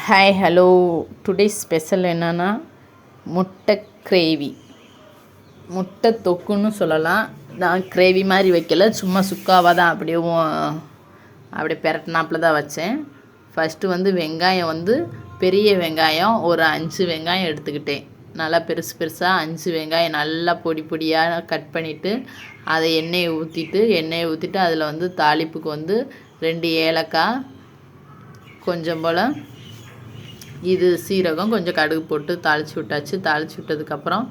Hi hello. Today special என்னென்னா முட்டை gravy, முட்டை தொக்குன்னு சொல்லலாம். நான் கிரேவி மாதிரி வைக்கல, சும்மா சுக்காவாக தான் அப்படியே பெரட்டினாப்பில் தான் வச்சேன். ஃபஸ்ட்டு வெங்காயம் பெரிய வெங்காயம் ஒரு 5 வெங்காயம் எடுத்துக்கிட்டேன். நல்லா பெருசு பெருசாக 5 வெங்காயம் நல்லா பொடி பொடியாக கட் பண்ணிவிட்டு அதை எண்ணெயை ஊற்றிட்டு அதில் தாளிப்புக்கு 2 ஏலக்காய், கொஞ்சம் போல் இது சீரகம், கொஞ்சம் கடுகு போட்டு தாளித்து விட்டாச்சு. தாளித்து விட்டதுக்கப்புறம்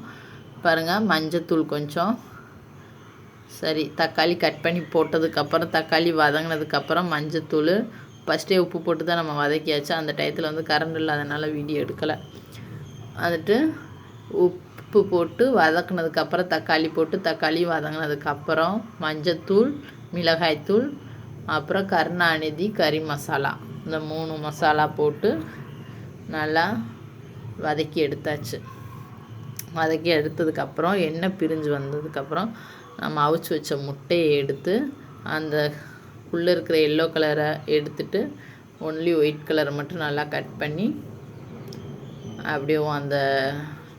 பாருங்கள், மஞ்சத்தூள் கொஞ்சம், சரி தக்காளி கட் பண்ணி போட்டதுக்கப்புறம் தக்காளி வதங்கினதுக்கப்புறம் மஞ்சத்தூள், ஃபஸ்ட்டே உப்பு போட்டு தான் நம்ம வதக்கியாச்சு. அந்த டயத்தில் கரண்ட் இல்லாதனால வீடியோ எடுக்கலை. வந்துட்டு உப்பு போட்டு வதக்குனதுக்கப்புறம் தக்காளி வதங்கினதுக்கப்புறம் மஞ்சத்தூள், மிளகாய்த்தூள், அப்புறம் கருணாநிதி கறி மசாலா, இந்த 3 மசாலா போட்டு நல்லா வதக்கி எடுத்தாச்சு. வதக்கி எடுத்ததுக்கப்புறம் எண்ணெய் பிரிஞ்சு வந்ததுக்கப்புறம் நம்ம அவிச்சு வச்ச முட்டையை எடுத்து அந்த உள்ளே இருக்கிற எல்லோ கலரை எடுத்துட்டு ஒன்லி ஒயிட் கலரை மட்டும் நல்லா கட் பண்ணி அப்படியே அந்த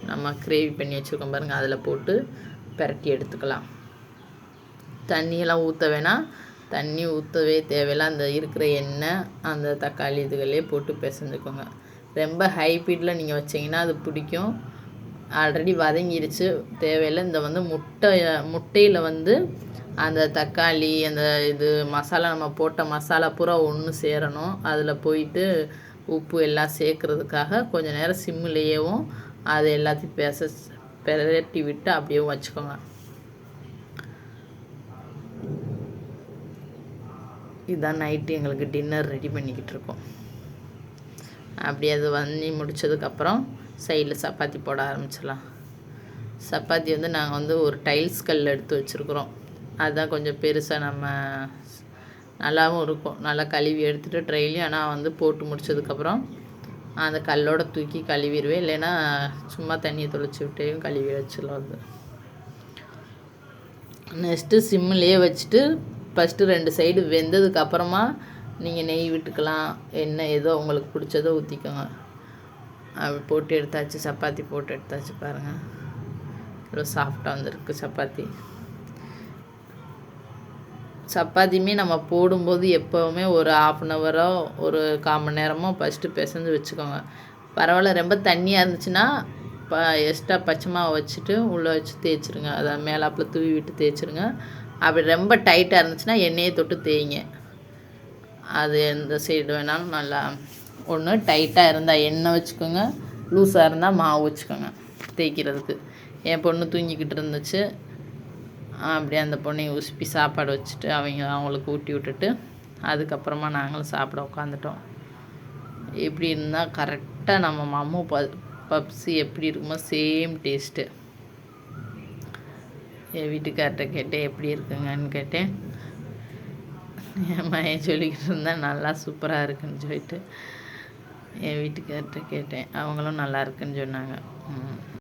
நம்ம கிரேவி பண்ணி வச்சுருக்கோம் பாருங்கள், அதில் போட்டு பிரட்டி எடுத்துக்கலாம். தண்ணியெல்லாம் ஊற்ற வேணாம், தண்ணி ஊற்றவே தேவையில்லை. அந்த இருக்கிற எண்ணெய் அந்த தக்காளி இதுகளே போட்டு பிசைஞ்சுக்கோங்க. ரொம்ப ஹை ஹீட்டில் நீங்கள் வச்சிங்கன்னா அது பிடிக்கும். ஆல்ரெடி வதங்கிருச்சு, தேவையில்லை. இந்த முட்டையில் அந்த தக்காளி அந்த இது மசாலா, நம்ம போட்ட மசாலா பூரா ஒன்று சேரணும். அதில் போயிட்டு உப்பு எல்லாம் சேர்க்குறதுக்காக கொஞ்சம் நேரம் சிம்மிலேயேவும் அது எல்லாத்தையும் பிரட்டி விட்டு அப்படியே வச்சுக்கோங்க. இதுதான் நைட்டு எங்களுக்கு டின்னர் ரெடி பண்ணிக்கிட்டு இருக்கோம். அப்படி அது முடித்ததுக்கப்புறம் சைடில் சப்பாத்தி போட ஆரம்பிச்சிடலாம். சப்பாத்தி நாங்கள் ஒரு டைல்ஸ் கல் எடுத்து வச்சுருக்குறோம். அதுதான் கொஞ்சம் பெருசாக நம்ம நல்லாவும் இருக்கும். நல்லா கழுவி எடுத்துகிட்டு ட்ரைலையும், ஆனால் போட்டு முடித்ததுக்கப்புறம் அந்த கல்லோட தூக்கி கழுவிடுவேன். இல்லைன்னா சும்மா தண்ணியை தொளிச்சு விட்டையும் கழுவி வச்சிடலாம். நெக்ஸ்ட்டு சிம்மிலேயே வச்சுட்டு ஃபஸ்ட்டு 2 சைடு வெந்ததுக்கப்புறமா நீங்கள் நெய் விட்டுக்கலாம், என்ன ஏதோ உங்களுக்கு பிடிச்சதோ ஊற்றிக்கோங்க. அப்படி போட்டு எடுத்தாச்சு, சப்பாத்தி போட்டு எடுத்தாச்சு. பாருங்கள், எவ்வளோ சாஃப்டாக வந்துருக்கு சப்பாத்தி. சப்பாத்தியுமே நம்ம போடும்போது எப்போவுமே ஒரு 1/2 ஹவரோ ஒரு 1/4 மணி நேரமோ ஃபஸ்ட்டு பிசைஞ்சு வச்சுக்கோங்க. பரவாயில்ல, ரொம்ப தண்ணியாக இருந்துச்சுன்னா எக்ஸ்ட்ரா பச்சை மாவை வச்சுட்டு உள்ளே வச்சு தேய்ச்சிருங்க. அதை மேலாப்பில் தூவி விட்டு தேய்ச்சிருங்க. அப்படி ரொம்ப டைட்டாக இருந்துச்சுன்னா எண்ணெயை தொட்டு தேய்ங்க. அது எந்த சைடு வேணாலும் நல்லா. ஒன்று டைட்டாக இருந்தால் எண்ணெய் வச்சுக்கோங்க, லூஸாக இருந்தால் மாவு வச்சுக்கோங்க தேய்க்கிறதுக்கு. என் பொண்ணு தூங்கிக்கிட்டு இருந்துச்சு, அப்படியே அந்த பொண்ணையும் உசுப்பி சாப்பாடு வச்சுட்டு அவங்களுக்கு ஊட்டி விட்டுட்டு அதுக்கப்புறமா நாங்களும் சாப்பிட உட்காந்துட்டோம். எப்படி இருந்தால் கரெக்டாக நம்ம மம்மு பப்ஸு எப்படி இருக்குமோ சேம் டேஸ்ட்டு. என் வீட்டுக்கார்ட்ட கேட்டேன், எப்படி இருக்குங்கன்னு கேட்டேன். என் மையன் சொல்லிக்கிட்டு இருந்தேன், நல்லா சூப்பராக இருக்குன்னு சொல்லிட்டு. என் வீட்டுக்கார்ட்ட கேட்டேன், அவங்களும் நல்லா இருக்குன்னு சொன்னாங்க.